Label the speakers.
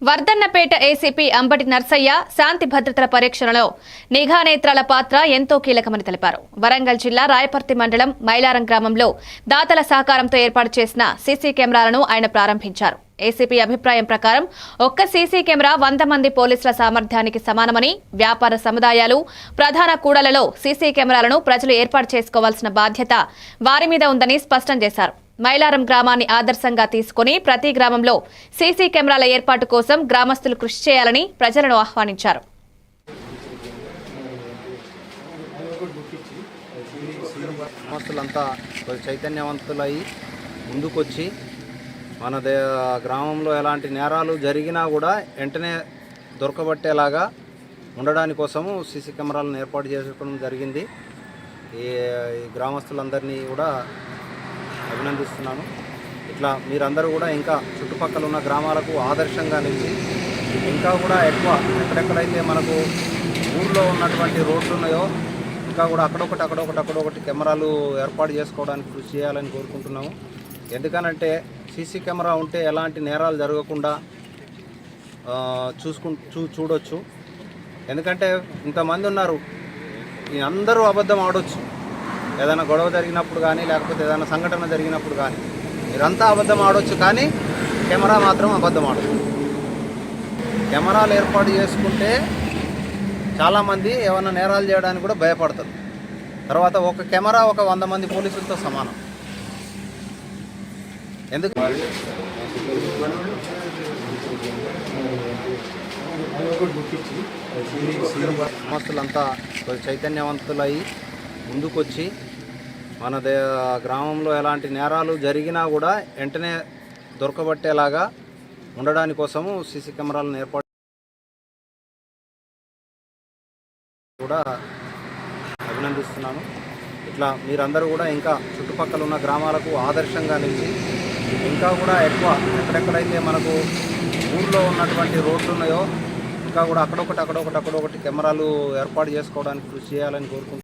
Speaker 1: Wardhannapet ACP Ambati Narsaiah శాంతి భద్రతల పరీక్షలలో నిఘా నేత్రాల పాత్ర ఎంతో కీలకమని తెలిపారు. వరంగల్ జిల్లా రాయపర్తి మండలం మైలారం గ్రామంలో దాతల సహకారంతో ఏర్పాటు చేసిన సీసీ కెమెరాలను ఆయన ప్రారంభించారు. ఏసీపీ అభిప్రాయం ప్రకారం ఒక్క సీసీ కెమెరా 100 మంది పోలీసుల సామర్థ్యానికి సమానమని, వ్యాపార సముదాయాలు, ప్రధాన కూడలలో సీసీ కెమెరాలను ప్రజలు ఏర్పాటు చేసుకోవాల్సిన బాధ్యత వారి మీద ఉందని స్పష్టం చేశారు. మైలారం గ్రామాన్ని ఆదర్శంగా తీసుకుని ప్రతి గ్రామంలో సీసీ కెమెరాల ఏర్పాటు కోసం గ్రామస్తులు కృషి చేయాలని ప్రజలను ఆహ్వానించారు.
Speaker 2: గ్రామస్తులంతా చైతన్యవంతులై ముందుకొచ్చి మన గ్రామంలో ఎలాంటి నేరాలు జరిగినా కూడా వెంటనే దొరకబట్టేలాగా ఉండడాని కోసము సీసీ కెమెరాలను ఏర్పాటు చేసుకోవడం జరిగింది. ఈ గ్రామస్తులందరినీ కూడా అభినందిస్తున్నాను. ఇట్లా మీరందరూ కూడా ఇంకా చుట్టుపక్కల ఉన్న గ్రామాలకు ఆదర్శంగా నిలిచి ఇంకా కూడా ఎక్కువ ఎక్కడెక్కడైతే మనకు ఊర్లో ఉన్నటువంటి రోడ్లు ఉన్నాయో ఇంకా కూడా అక్కడొకటి కెమెరాలు ఏర్పాటు చేసుకోవడానికి కృషి చేయాలని కోరుకుంటున్నాము. ఎందుకనంటే సీసీ కెమెరా ఉంటే ఎలాంటి నేరాలు జరగకుండా చూడొచ్చు. ఎందుకంటే ఇంతమంది ఉన్నారు, అందరూ అబద్ధం ఆడొచ్చు. ఏదైనా గొడవ జరిగినప్పుడు కానీ లేకపోతే ఏదైనా సంఘటన జరిగినప్పుడు కానీ మీరంతా అబద్ధం ఆడొచ్చు, కానీ కెమెరా మాత్రం అబద్ధం ఆడదు. కెమెరాలు ఏర్పాటు చేసుకుంటే చాలామంది ఏమైనా నేరాలు చేయడానికి కూడా భయపడతారు. తర్వాత ఒక కెమెరా ఒక 100 మంది పోలీసులతో సమానం. ఎందుకు గ్రామస్తులంతా చైతన్యవంతులై ముందుకొచ్చి మన గ్రామంలో ఎలాంటి నేరాలు జరిగినా కూడా వెంటనే దొరకబట్టేలాగా ఉండడాని కోసము సీసీ కెమెరాలను ఏర్పాటు కూడా అభినందిస్తున్నాను. ఇట్లా మీరందరూ కూడా ఇంకా చుట్టుపక్కల ఉన్న గ్రామాలకు ఆదర్శంగా నిలిచి ఇంకా కూడా ఎక్కువ ఎక్కడెక్కడైతే మనకు ఊర్లో ఉన్నటువంటి రోడ్లు ఉన్నాయో ఇంకా కూడా అక్కడొకటి కెమెరాలు ఏర్పాటు చేసుకోవడానికి కృషి చేయాలని కోరుకుంటున్నాను.